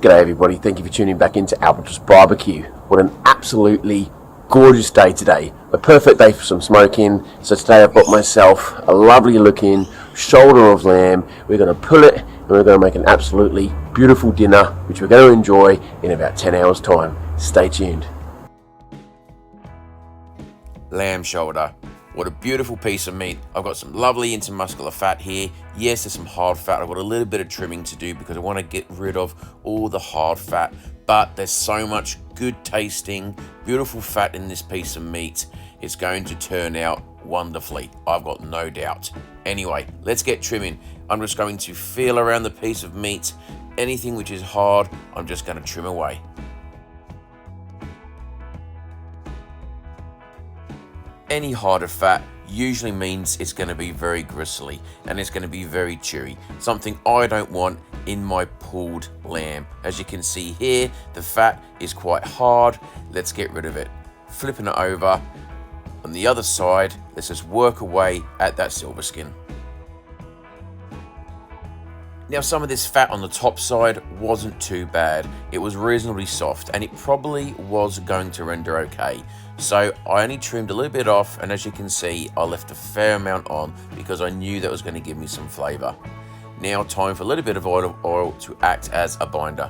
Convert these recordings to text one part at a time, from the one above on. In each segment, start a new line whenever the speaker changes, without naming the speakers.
G'day everybody, thank you for tuning back into Albatross Barbecue. What an absolutely gorgeous day today. A perfect day for some smoking. So today I've got myself a lovely looking shoulder of lamb. We're going to pull it and we're going to make an absolutely beautiful dinner, which we're going to enjoy in about 10 hours time. Stay tuned.
Lamb shoulder. What a beautiful piece of meat. I've got some lovely intermuscular fat here. Yes, there's some hard fat. I've got a little bit of trimming to do because I want to get rid of all the hard fat. But there's so much good tasting, beautiful fat in this piece of meat. It's going to turn out wonderfully. I've got no doubt. Anyway, let's get trimming. I'm just going to feel around the piece of meat. Anything which is hard, I'm just going to trim away. Any harder fat usually means it's going to be very gristly and it's going to be very chewy. Something I don't want in my pulled lamb. As you can see here, the fat is quite hard. Let's get rid of it. Flipping it over. On the other side, let's just work away at that silver skin. Now, some of this fat on the top side wasn't too bad. It was reasonably soft and it probably was going to render okay. So I only trimmed a little bit off, and as you can see, I left a fair amount on because I knew that was going to give me some flavor. Now time for a little bit of olive oil to act as a binder.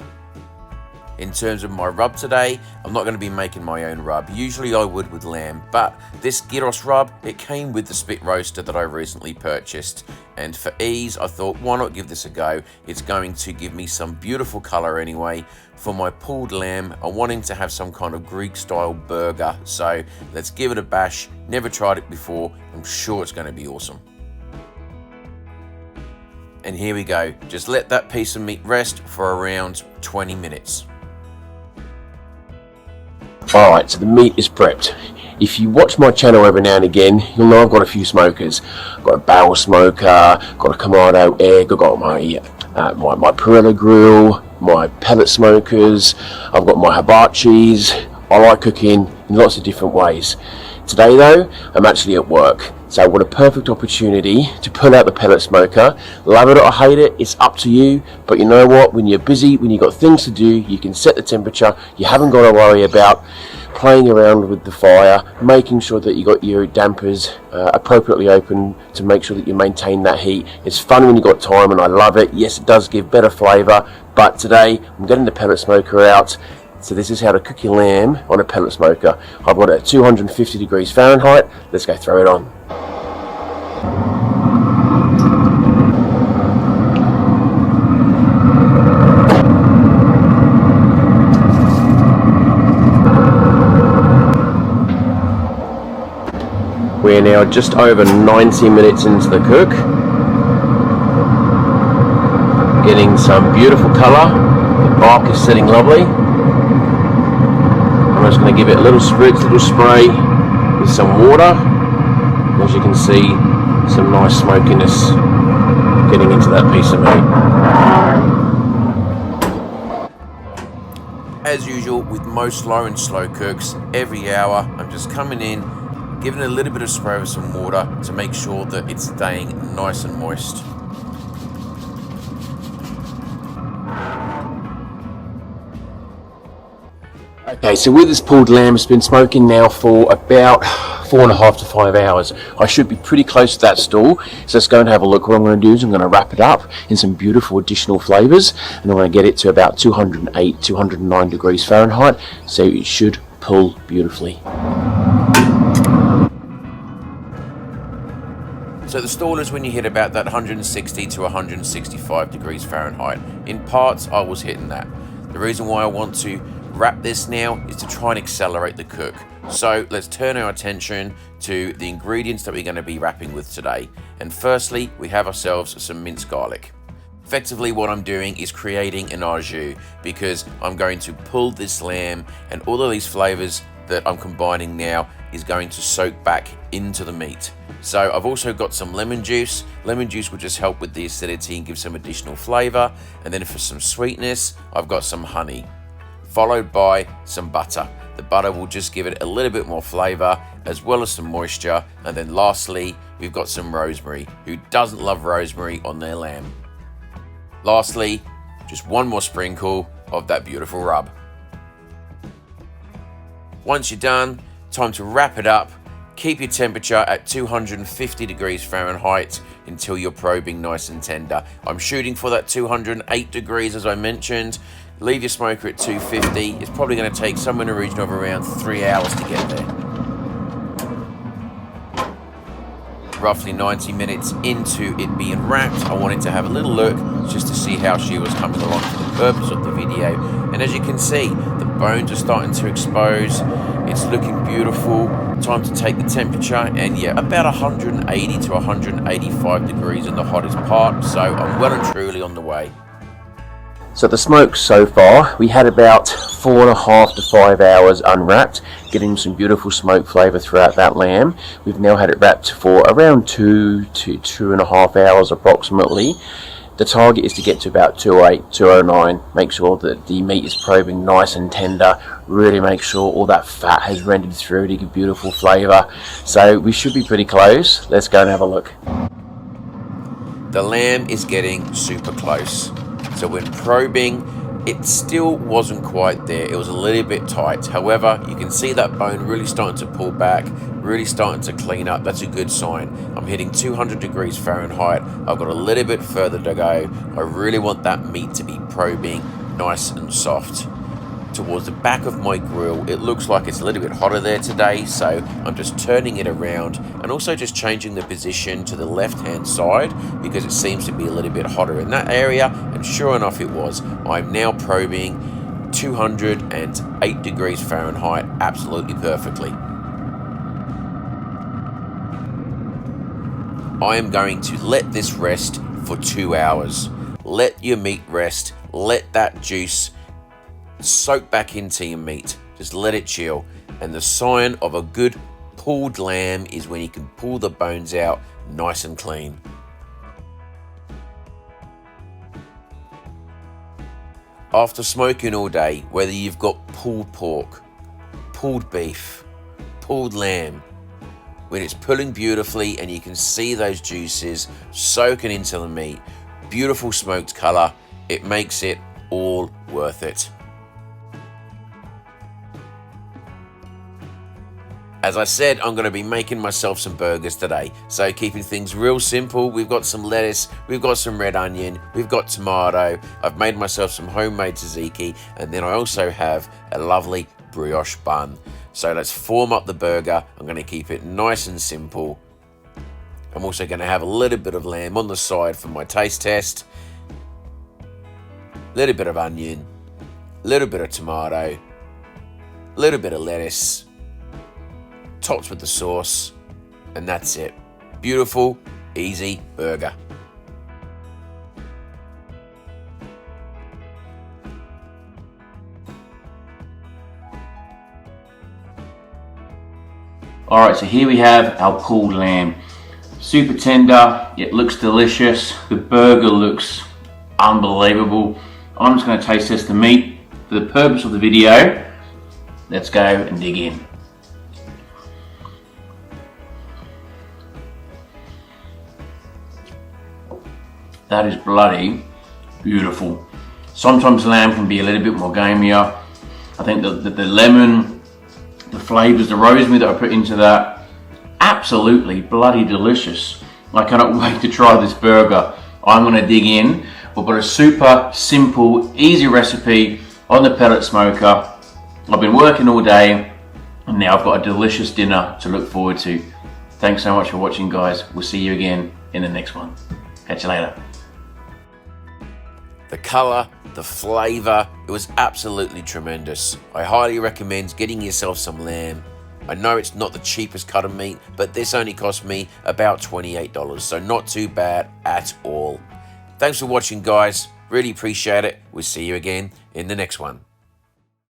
In terms of my rub today, I'm not going to be making my own rub. Usually I would with lamb, but this gyros rub, it came with the spit roaster that I recently purchased. And for ease, I thought, why not give this a go? It's going to give me some beautiful color anyway. For my pulled lamb, I'm wanting to have some kind of Greek style burger. So let's give it a bash. Never tried it before. I'm sure it's going to be awesome. And here we go. Just let that piece of meat rest for around 20 minutes.
Alright, so the meat is prepped. If you watch my channel every now and again, you'll know I've got a few smokers. I've got a barrel smoker, got a Kamado egg, I've got my Perilla grill, my pellet smokers, I've got my hibachis. I like cooking in lots of different ways. Today though, I'm actually at work. So what a perfect opportunity to pull out the pellet smoker. Love it or hate it, it's up to you. But you know what, when you're busy, when you've got things to do, you can set the temperature. You haven't got to worry about playing around with the fire, making sure that you got your dampers appropriately open to make sure that you maintain that heat. It's fun when you've got time and I love it. Yes, it does give better flavour, but today I'm getting the pellet smoker out. So this is how to cook your lamb on a pellet smoker. I've got it at 250 degrees Fahrenheit. Let's go throw it on. We're now just over 90 minutes into the cook. Getting some beautiful colour. The bark is sitting lovely. I'm just going to give it a little spritz, little spray with some water. As you can see, some nice smokiness getting into that piece of meat.
As usual with most low and slow cooks, every hour I'm just coming in, giving it a little bit of spray with some water to make sure that it's staying nice and moist.
Okay, so with this pulled lamb, it's been smoking now for about 4.5 to 5 hours. I should be pretty close to that stall, so let's go and have a look. What I'm going to do is I'm going to wrap it up in some beautiful additional flavours, and I'm going to get it to about 208, 209 degrees Fahrenheit, so it should pull beautifully.
So the stall is when you hit about that 160 to 165 degrees Fahrenheit. In parts, I was hitting that. The reason why I want to wrap this now is to try and accelerate the cook. So let's turn our attention to the ingredients that we're going to be wrapping with today. And firstly, we have ourselves some minced garlic. Effectively what I'm doing is creating an au jus because I'm going to pull this lamb and all of these flavors that I'm combining now is going to soak back into the meat. So I've also got some lemon juice. Lemon juice will just help with the acidity and give some additional flavor. And then for some sweetness, I've got some honey, followed by some butter. The butter will just give it a little bit more flavor as well as some moisture. And then lastly, we've got some rosemary. Who doesn't love rosemary on their lamb? Lastly, just one more sprinkle of that beautiful rub. Once you're done, time to wrap it up. Keep your temperature at 250 degrees Fahrenheit until you're probing nice and tender. I'm shooting for that 208 degrees as I mentioned. Leave your smoker at 250. It's probably going to take somewhere in the region of around 3 hours to get there. Roughly 90 minutes into it being wrapped, I wanted to have a little look just to see how she was coming along for the purpose of the video. And as you can see, the bones are starting to expose. It's looking beautiful. Time to take the temperature, and yeah, about 180 to 185 degrees in the hottest part, so I'm well and truly on the way.
So the smoke so far, we had about 4.5 to 5 hours unwrapped, getting some beautiful smoke flavour throughout that lamb. We've now had it wrapped for around 2 to 2.5 hours approximately. The target is to get to about 208, 209, make sure that the meat is probing nice and tender, really make sure all that fat has rendered through to give beautiful flavour. So we should be pretty close. Let's go and have a look.
The lamb is getting super close. So when probing, it still wasn't quite there. It was a little bit tight. However, you can see that bone really starting to pull back, really starting to clean up. That's a good sign. I'm hitting 200 degrees Fahrenheit. I've got a little bit further to go. I really want that meat to be probing nice and soft. Towards the back of my grill, it looks like it's a little bit hotter there today, so I'm just turning it around and also just changing the position to the left hand side because it seems to be a little bit hotter in that area, and sure enough it was. I'm now probing 208 degrees Fahrenheit absolutely perfectly. I am going to let this rest for 2 hours. Let your meat rest, let that juice soak back into your meat. Just let it chill. And the sign of a good pulled lamb is when you can pull the bones out nice and clean. After smoking all day, whether you've got pulled pork, pulled beef, pulled lamb, when it's pulling beautifully and you can see those juices soaking into the meat, beautiful smoked colour, it makes it all worth it. As I said, I'm going to be making myself some burgers today. So keeping things real simple, we've got some lettuce, we've got some red onion, we've got tomato, I've made myself some homemade tzatziki, and then I also have a lovely brioche bun. So let's form up the burger. I'm going to keep it nice and simple. I'm also going to have a little bit of lamb on the side for my taste test. A little bit of onion, a little bit of tomato, a little bit of lettuce, topped with the sauce, and that's it. Beautiful, easy burger.
Alright, so here we have our pulled lamb. Super tender, it looks delicious. The burger looks unbelievable. I'm just going to taste test the meat. For the purpose of the video, let's go and dig in. That is bloody beautiful. Sometimes lamb can be a little bit more gamier. I think the lemon, the flavours, the rosemary that I put into that, absolutely bloody delicious. I cannot wait to try this burger. I'm going to dig in. We've got a super simple, easy recipe on the pellet smoker. I've been working all day and now I've got a delicious dinner to look forward to. Thanks so much for watching, guys. We'll see you again in the next one. Catch you later.
The colour, the flavour, it was absolutely tremendous. I highly recommend getting yourself some lamb. I know it's not the cheapest cut of meat, but this only cost me about $28, so not too bad at all. Thanks for watching, guys. Really appreciate it. We'll see you again in the next one.